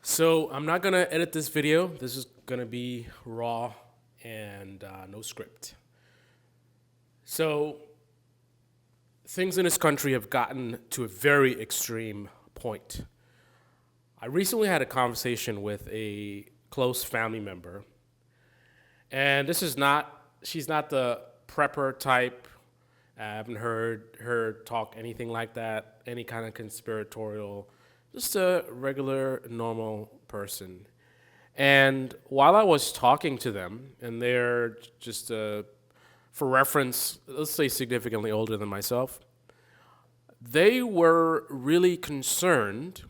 So I'm not gonna edit this video. This is gonna be raw and no script. So things in this country have gotten to a very extreme point. I recently had a conversation with a close family member, and she's not the prepper type. I haven't heard her talk anything like that, any kind of conspiratorial, just a regular, normal person. And while I was talking to them, and they're just, for reference, let's say significantly older than myself, they were really concerned,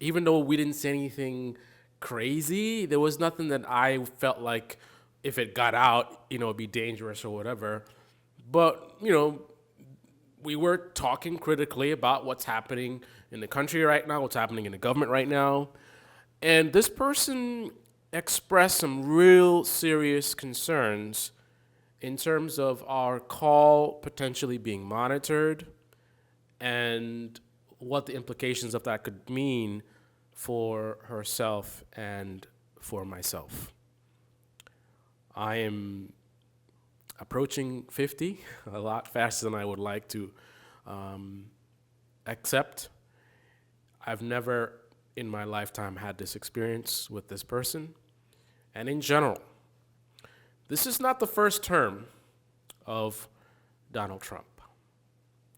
even though we didn't say anything crazy. There was nothing that I felt like if it got out, it'd be dangerous or whatever. But, we were talking critically about what's happening in the country right now, what's happening in the government right now. And this person expressed some real serious concerns in terms of our call potentially being monitored and what the implications of that could mean for herself and for myself. I am approaching 50, a lot faster than I would like to accept. I've never in my lifetime had this experience with this person. And in general, this is not the first term of Donald Trump.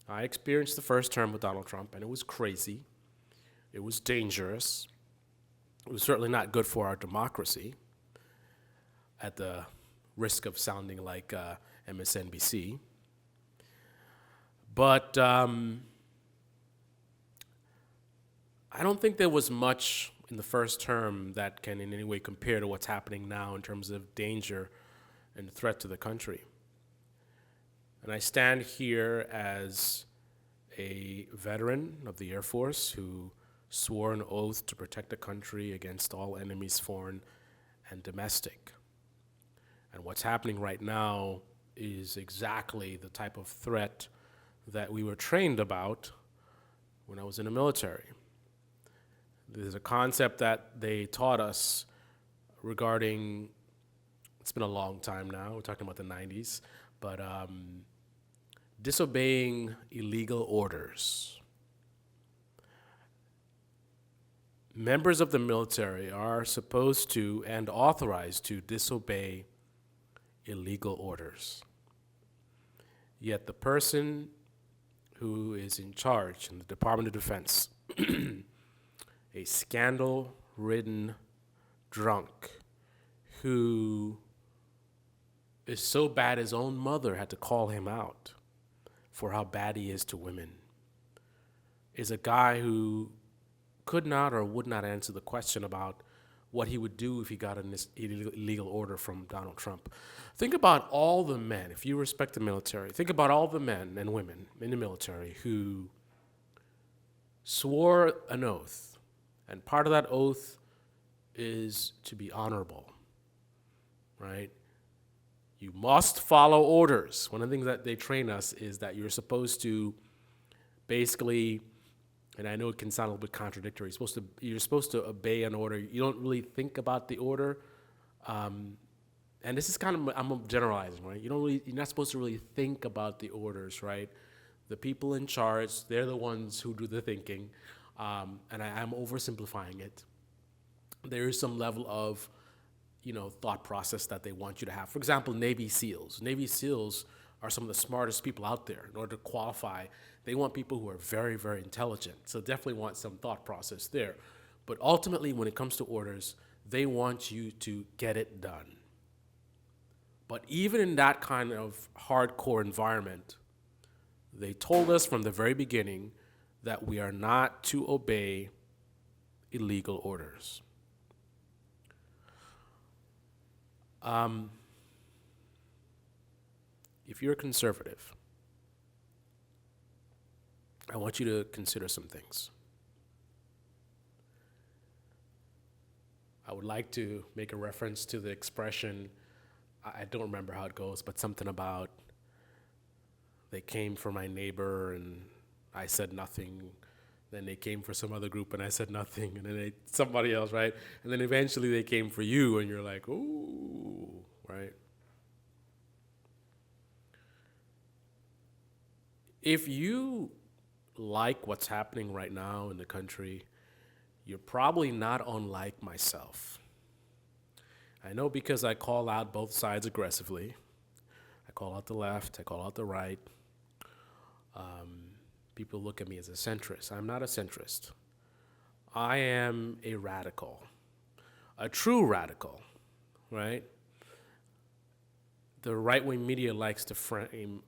I experienced the first term with Donald Trump, and it was crazy. It was dangerous. It was certainly not good for our democracy, at the risk of sounding like MSNBC. But I don't think there was much in the first term that can in any way compare to what's happening now in terms of danger and threat to the country. And I stand here as a veteran of the Air Force who swore an oath to protect the country against all enemies, foreign and domestic. And what's happening right now is exactly the type of threat that we were trained about when I was in the military. There's a concept that they taught us regarding, it's been a long time now, we're talking about the 90s, but disobeying illegal orders. Members of the military are supposed to and authorized to disobey illegal orders. Yet the person who is in charge in the Department of Defense, a scandal-ridden drunk who is so bad his own mother had to call him out for how bad he is to women, is a guy who could not or would not answer the question about what he would do if he got an illegal order from Donald Trump. Think about all the men, if you respect the military, think about all the men and women in the military who swore an oath, and part of that oath is to be honorable, right? You must follow orders. One of the things that they train us is that you're supposed to basically, and I know it can sound a little bit contradictory, you're supposed to obey an order. You don't really think about the order. And this is kind of, I'm generalizing, right? You're not supposed to really think about the orders, right? The people in charge, they're the ones who do the thinking. And I'm oversimplifying it. There is some level of, thought process that they want you to have. For example, Navy SEALs. Navy SEALs are some of the smartest people out there. In order to qualify, they want people who are very, very intelligent. So definitely want some thought process there. But ultimately, when it comes to orders, they want you to get it done. But even in that kind of hardcore environment, they told us from the very beginning that we are not to obey illegal orders. If you're a conservative, I want you to consider some things. I would like to make a reference to the expression, I don't remember how it goes, but something about they came for my neighbor and I said nothing, Then they came for some other group and I said nothing. And then somebody else, right? And then eventually they came for you and you're like, ooh, right? If you like what's happening right now in the country, you're probably not unlike myself. I know because I call out both sides aggressively. I call out the left, I call out the right. People look at me as a centrist. I'm not a centrist. I am a radical, a true radical, right? The right-wing media likes to frame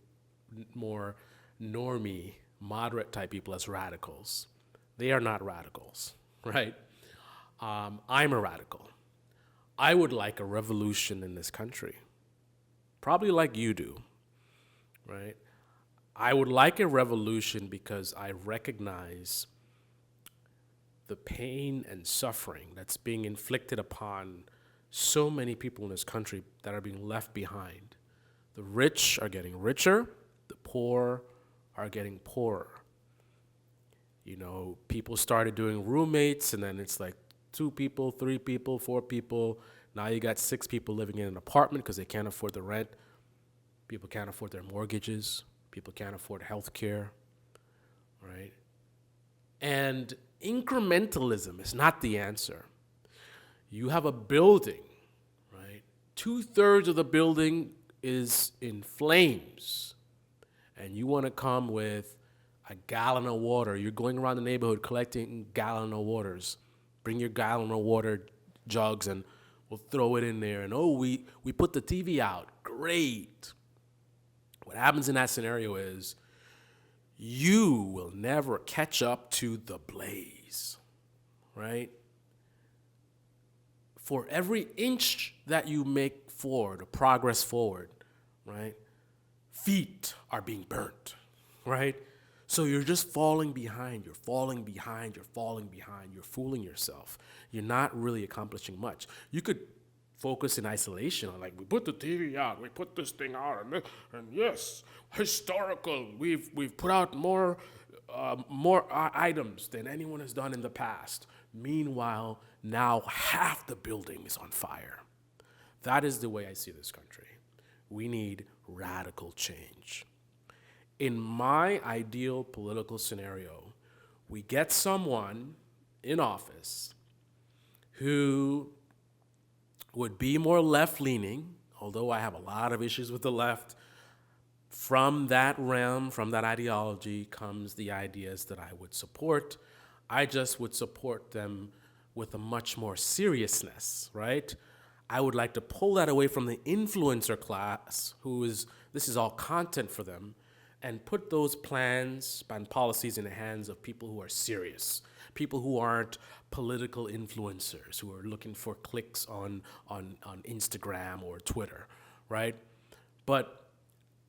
more normie, moderate type people as radicals. They are not radicals, right? I'm a radical. I would like a revolution in this country, probably like you do, right? I would like a revolution because I recognize the pain and suffering that's being inflicted upon so many people in this country that are being left behind. The rich are getting richer, the poor are getting poorer. You know, people started doing roommates, and then it's like 2 people, 3 people, 4 people. Now you got 6 people living in an apartment because they can't afford the rent. People can't afford their mortgages. People can't afford health care, right? And incrementalism is not the answer. You have a building, right? 2/3 of the building is in flames, and you want to come with a gallon of water. You're going around the neighborhood collecting gallon of waters. Bring your gallon of water jugs and we'll throw it in there. And we put the TV out. Great. What happens in that scenario is you will never catch up to the blaze, right? For every inch that you make forward, or progress forward, right, feet are being burnt, right? So you're just falling behind, you're falling behind, you're falling behind, you're fooling yourself. You're not really accomplishing much. You could focus in isolation on, like, we put the TV out, we put this thing out, and yes, historical, we've put out more items than anyone has done in the past. Meanwhile, now half the building is on fire. That is the way I see this country. We need radical change. In my ideal political scenario, we get someone in office who would be more left-leaning, although I have a lot of issues with the left. From that realm, from that ideology, comes the ideas that I would support. I just would support them with a much more seriousness, right? I would like to pull that away from the influencer class, this is all content for them, and put those plans and policies in the hands of people who are serious, people who aren't political influencers, who are looking for clicks on Instagram or Twitter, right? But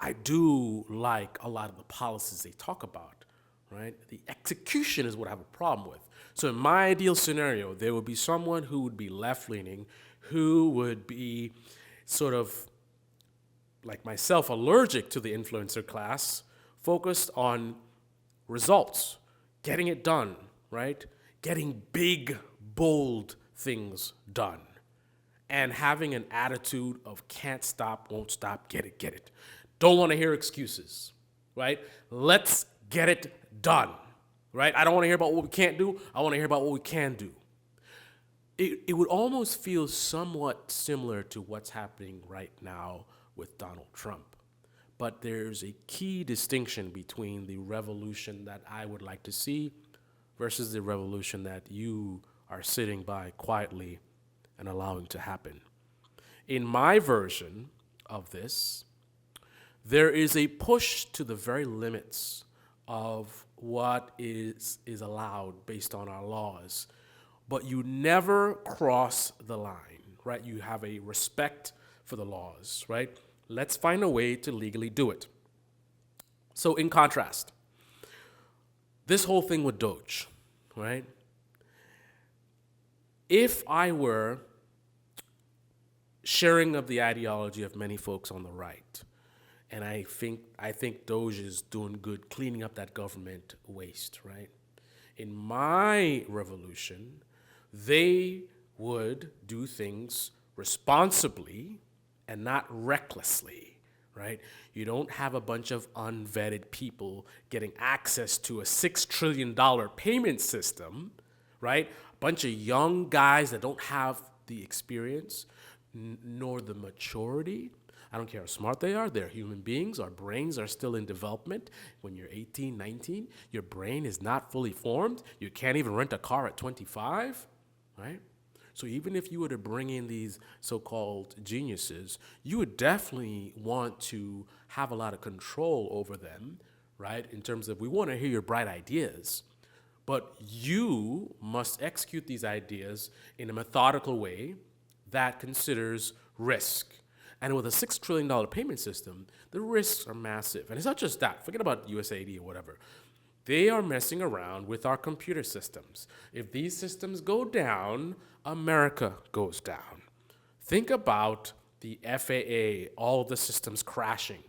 I do like a lot of the policies they talk about, right? The execution is what I have a problem with. So in my ideal scenario, there would be someone who would be left-leaning, who would be sort of like myself, allergic to the influencer class, focused on results, getting it done, right? Getting big, bold things done, and having an attitude of can't stop, won't stop, get it. Don't want to hear excuses, right? Let's get it done, right? I don't want to hear about what we can't do. I want to hear about what we can do. It would almost feel somewhat similar to what's happening right now with Donald Trump. But there's a key distinction between the revolution that I would like to see versus the revolution that you are sitting by quietly and allowing to happen. In my version of this, there is a push to the very limits of what is allowed based on our laws, but you never cross the line, right? You have a respect for the laws, right? Let's find a way to legally do it. So in contrast, this whole thing with Doge, right? If I were sharing of the ideology of many folks on the right, and I think Doge is doing good cleaning up that government waste, right? in my revolution, they would do things responsibly and not recklessly, right? You don't have a bunch of unvetted people getting access to a $6 trillion payment system, right? A bunch of young guys that don't have the experience nor the maturity. I don't care how smart they are. They're human beings. Our brains are still in development. When you're 18, 19, your brain is not fully formed. You can't even rent a car at 25, right? So even if you were to bring in these so-called geniuses, you would definitely want to have a lot of control over them, right? In terms of, we want to hear your bright ideas, but you must execute these ideas in a methodical way that considers risk. And with a $6 trillion payment system, the risks are massive. And it's not just that. Forget about USAID or whatever. They are messing around with our computer systems. If these systems go down, America goes down. Think about the FAA, all of the systems crashing.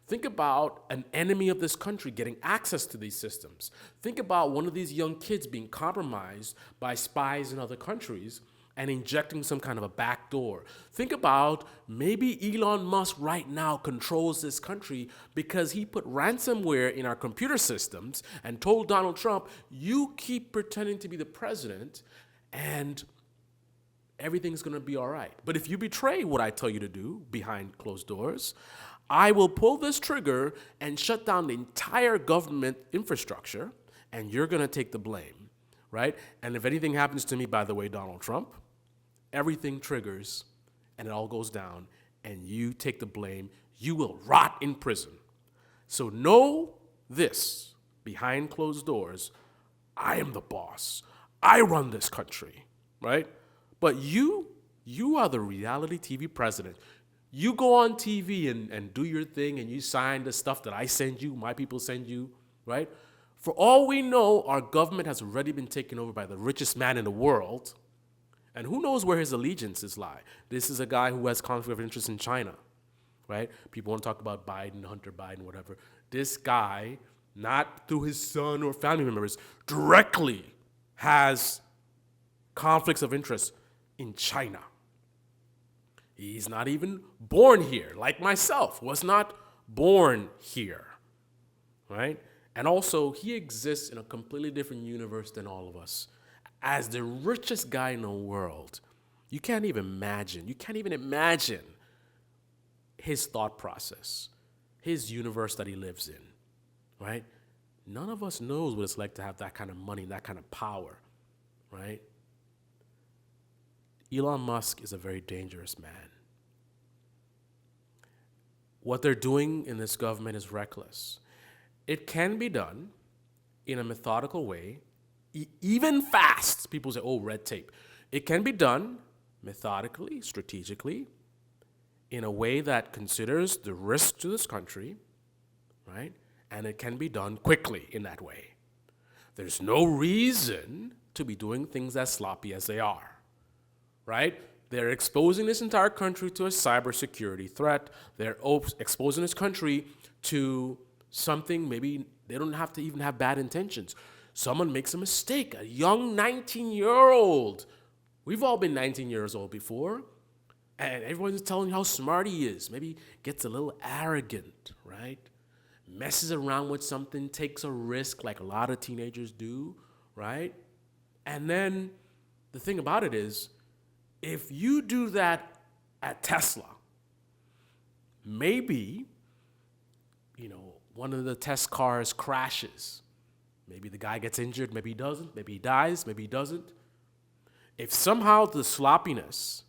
Think about an enemy of this country getting access to these systems. Think about one of these young kids being compromised by spies in other countries and injecting some kind of a backdoor. Think about maybe Elon Musk right now controls this country because he put ransomware in our computer systems and told Donald Trump, you keep pretending to be the president and everything's gonna be all right. But if you betray what I tell you to do behind closed doors, I will pull this trigger and shut down the entire government infrastructure and you're gonna take the blame, right? And if anything happens to me, by the way, Donald Trump, everything triggers and it all goes down and you take the blame. You will rot in prison. So know this, behind closed doors, I am the boss. I run this country, right? But you are the reality TV president. You go on TV and do your thing and you sign the stuff that I send you, my people send you, right? For all we know, our government has already been taken over by the richest man in the world. And who knows where his allegiances lie? This is a guy who has conflict of interest in China, right? People want to talk about Biden, Hunter Biden, whatever. This guy, not through his son or family members, directly has conflicts of interest in China. He's not even born here, like myself, was not born here, right? And also, he exists in a completely different universe than all of us. As the richest guy in the world, you can't even imagine his thought process, his universe that he lives in, right? None of us knows what it's like to have that kind of money, that kind of power, right? Elon Musk is a very dangerous man. What they're doing in this government is reckless. It can be done in a methodical way, even fast. People say, oh, red tape. It can be done methodically, strategically, in a way that considers the risk to this country, right? And it can be done quickly in that way. There's no reason to be doing things as sloppy as they are, right? They're exposing this entire country to a cybersecurity threat. They're exposing this country to something maybe they don't have to even have bad intentions. Someone makes a mistake, a young 19-year-old. We've all been 19 years old before, and everyone's telling you how smart he is. Maybe gets a little arrogant, right? Messes around with something, takes a risk like a lot of teenagers do, right? And then the thing about it is, if you do that at Tesla, maybe, one of the test cars crashes. Maybe the guy gets injured, maybe he doesn't, maybe he dies, maybe he doesn't. If somehow the sloppiness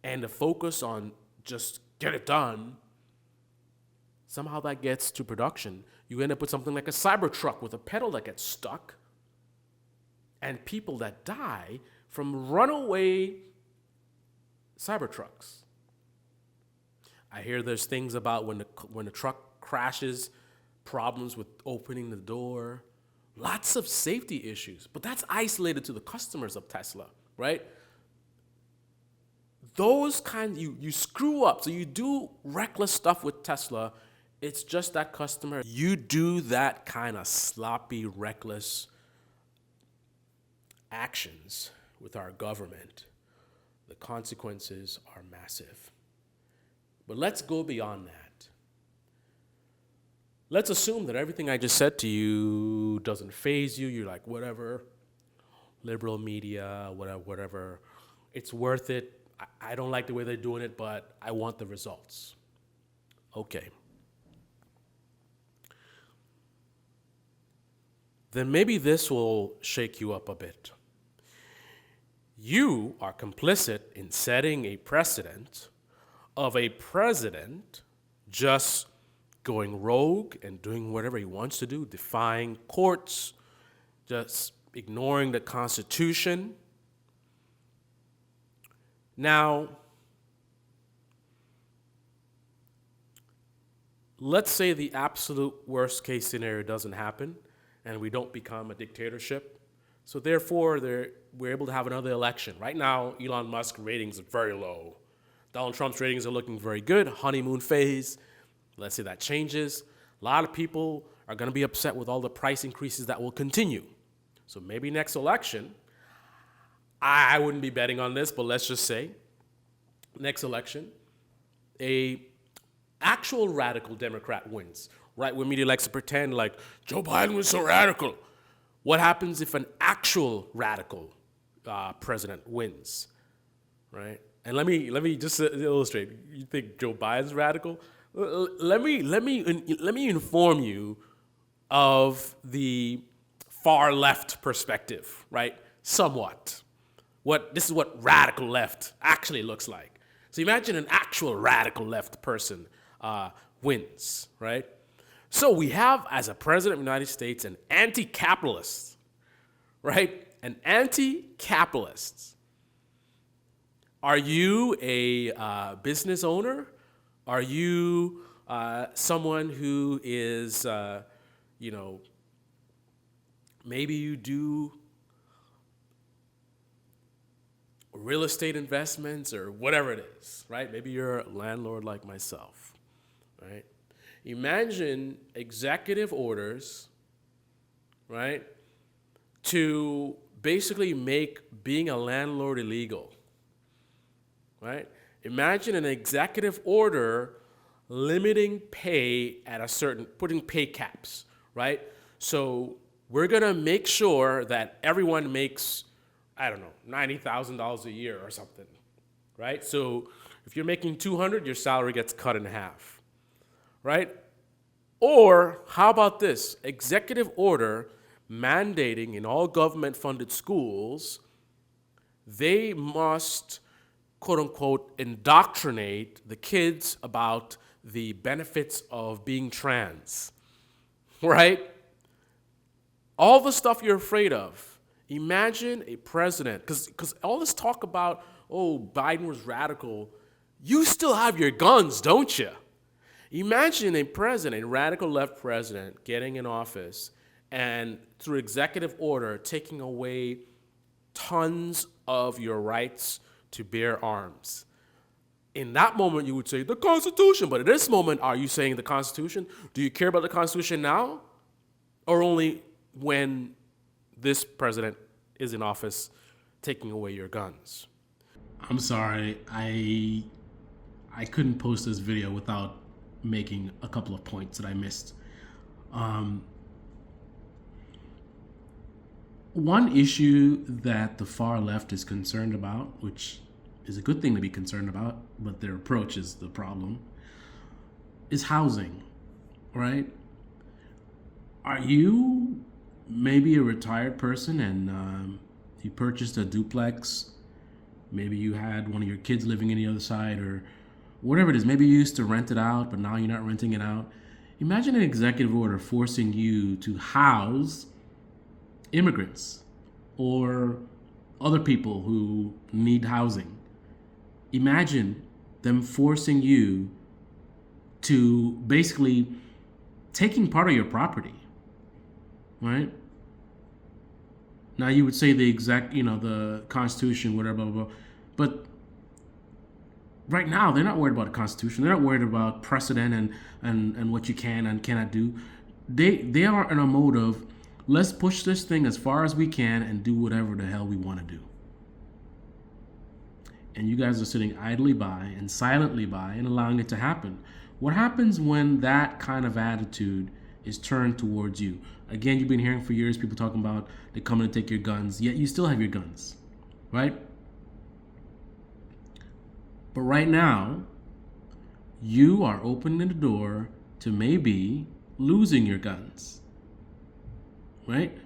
and the focus on just get it done, somehow that gets to production, you end up with something like a Cybertruck with a pedal that gets stuck and people that die from runaway Cybertrucks. I hear there's things about when the truck crashes, problems with opening the door, lots of safety issues, but that's isolated to the customers of Tesla, right? Those kinds, you screw up, so you do reckless stuff with Tesla, it's just that customer. You do that kind of sloppy, reckless, actions with our government, the consequences are massive. But let's go beyond that. Let's assume that everything I just said to you doesn't faze you. You're like, whatever, liberal media, whatever. It's worth it. I don't like the way they're doing it, but I want the results. Okay. Then maybe this will shake you up a bit. You are complicit in setting a precedent of a president just going rogue and doing whatever he wants to do, defying courts, just ignoring the Constitution. Now, let's say the absolute worst case scenario doesn't happen and we don't become a dictatorship. So therefore, we're able to have another election. Right now, Elon Musk ratings are very low. Donald Trump's ratings are looking very good, honeymoon phase. Let's say that changes. A lot of people are going to be upset with all the price increases that will continue. So maybe next election, I wouldn't be betting on this, but let's just say next election, a actual radical Democrat wins. Right when media likes to pretend like Joe Biden was so radical. What happens if an actual radical president wins, right? And let me just illustrate. You think Joe Biden's radical? Let me inform you of the far left perspective, right? Somewhat. This is what radical left actually looks like. So imagine an actual radical left person wins, right? So we have, as a president of the United States, an anti-capitalist, right? An anti-capitalist. Are you a business owner? Are you someone who is, maybe you do real estate investments or whatever it is, right? Maybe you're a landlord like myself, right? Imagine executive orders, right, to basically make being a landlord illegal, right? Imagine an executive order limiting pay at putting pay caps, right? So we're going to make sure that everyone makes, I don't know, $90,000 a year or something, right? So if you're making $200,000, your salary gets cut in half. Right? Or how about this? Executive order mandating in all government-funded schools, they must, quote unquote, indoctrinate the kids about the benefits of being trans. Right? All the stuff you're afraid of. Imagine a president, because all this talk about, oh, Biden was radical, you still have your guns, don't you? Imagine a president, a radical left president, getting in office and through executive order taking away tons of your rights to bear arms. In that moment, you would say, the Constitution. But at this moment, are you saying the Constitution? Do you care about the Constitution now? Or only when this president is in office taking away your guns? I'm sorry, I couldn't post this video without making a couple of points that I missed. One issue that the far left is concerned about, which is a good thing to be concerned about, but their approach is the problem, is housing, right? Are you maybe a retired person and you purchased a duplex? Maybe you had one of your kids living on the other side, or whatever it is. Maybe you used to rent it out, but now you're not renting it out. Imagine an executive order forcing you to house immigrants or other people who need housing. Imagine them forcing you to basically taking part of your property, right? Now you would say the Constitution, whatever, blah, blah, blah. But right now, they're not worried about the Constitution. They're not worried about precedent and what you can and cannot do. They are in a mode of, Let's push this thing as far as we can and do whatever the hell we want to do. And you guys are sitting idly by and silently by and allowing it to happen. What happens when that kind of attitude is turned towards you? Again, you've been hearing for years people talking about they're coming to take your guns, yet you still have your guns, right? But right now, you are opening the door to maybe losing your guns, right?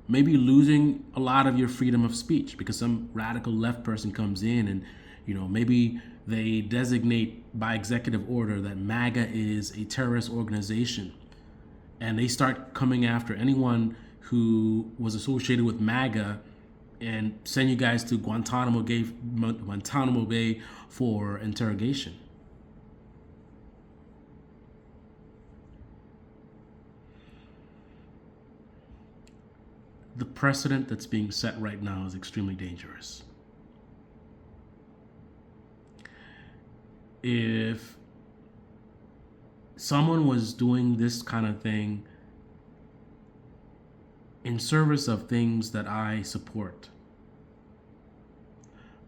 Maybe losing a lot of your freedom of speech because some radical left person comes in and, maybe they designate by executive order that MAGA is a terrorist organization. And they start coming after anyone who was associated with MAGA and send you guys to Guantanamo Bay for interrogation. The precedent that's being set right now is extremely dangerous. If someone was doing this kind of thing in service of things that I support,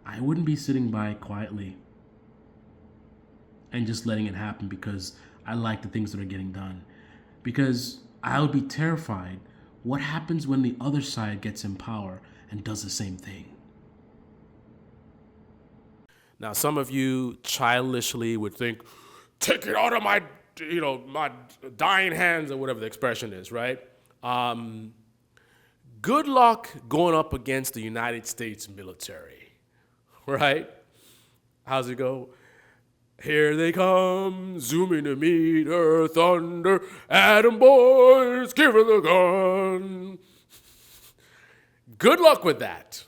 I wouldn't be sitting by quietly and just letting it happen because I like the things that are getting done. Because I would be terrified. What happens when the other side gets in power and does the same thing? Now, some of you childishly would think, take it out of my dying hands, or whatever the expression is, right? Good luck going up against the United States military, right? How's it go? Here they come, zooming to meet her thunder, atom boys, give her the gun. Good luck with that.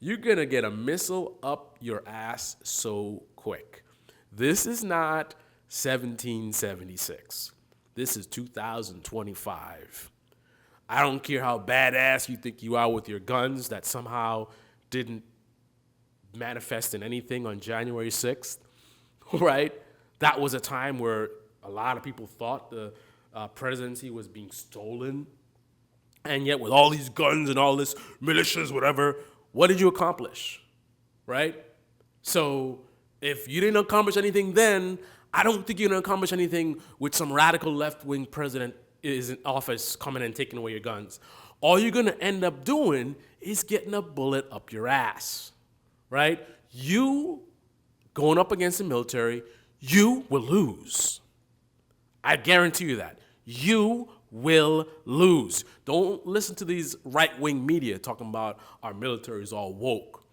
You're going to get a missile up your ass so quick. This is not 1776. This is 2025. I don't care how badass you think you are with your guns that somehow didn't manifest in anything on January 6th, right? That was a time where a lot of people thought the presidency was being stolen. And yet with all these guns and all this militias, whatever, what did you accomplish, right? So if you didn't accomplish anything then, I don't think you're going to accomplish anything with some radical left-wing president is in office coming and taking away your guns. All you're going to end up doing is getting a bullet up your ass, right? You going up against the military, you will lose. I guarantee you that. You will lose. Don't listen to these right-wing media talking about our military is all woke.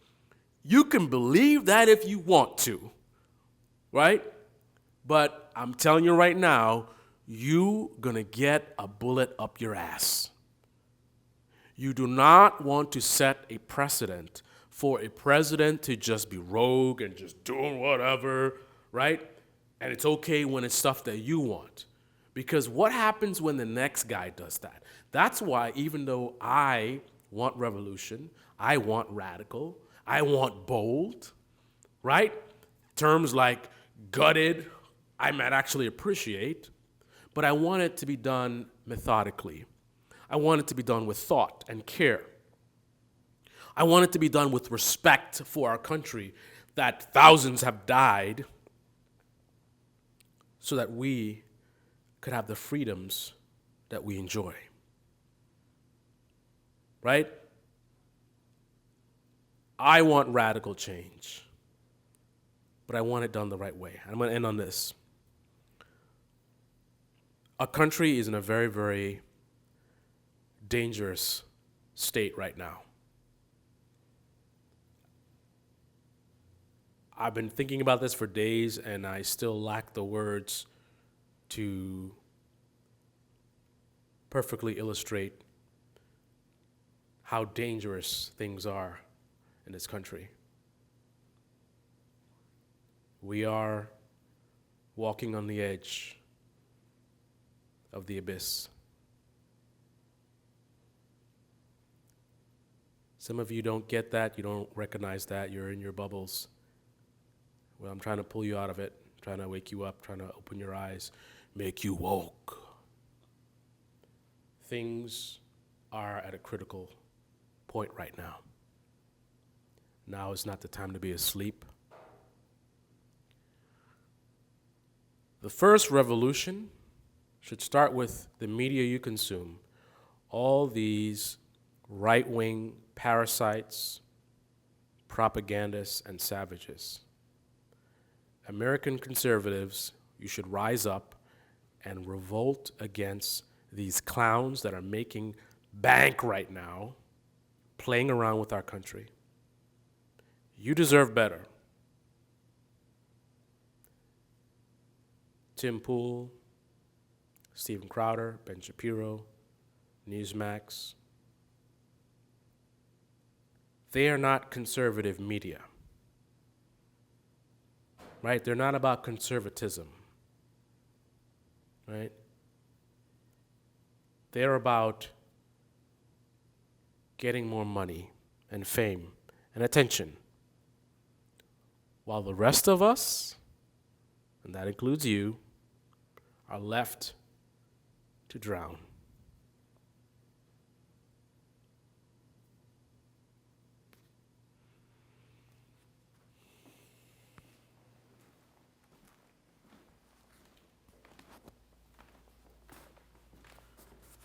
You can believe that if you want to, right? But I'm telling you right now, you're going to get a bullet up your ass. You do not want to set a precedent for a president to just be rogue and just doing whatever, right? And it's okay when it's stuff that you want. Because what happens when the next guy does that? That's why even though I want revolution, I want radical, I want bold, right? Terms like gutted, I might actually appreciate, but I want it to be done methodically. I want it to be done with thought and care. I want it to be done with respect for our country, that thousands have died so that we could have the freedoms that we enjoy. Right? I want radical change, but I want it done the right way. I'm going to end on this. Our country is in a very, very dangerous state right now. I've been thinking about this for days, and I still lack the words to perfectly illustrate how dangerous things are in this country. We are walking on the edge of the abyss. Some of you don't get that, you don't recognize that, you're in your bubbles. Well, I'm trying to pull you out of it, trying to wake you up, trying to open your eyes, make you woke. Things are at a critical point right now. Now is not the time to be asleep. The first revolution should start with the media you consume. All these right-wing parasites, propagandists, and savages. American conservatives, you should rise up and revolt against these clowns that are making bank right now, playing around with our country. You deserve better. Tim Pool, Steven Crowder, Ben Shapiro, Newsmax. They are not conservative media, right? They're not about conservatism, right? They're about getting more money and fame and attention, while the rest of us, and that includes you, are left to drown.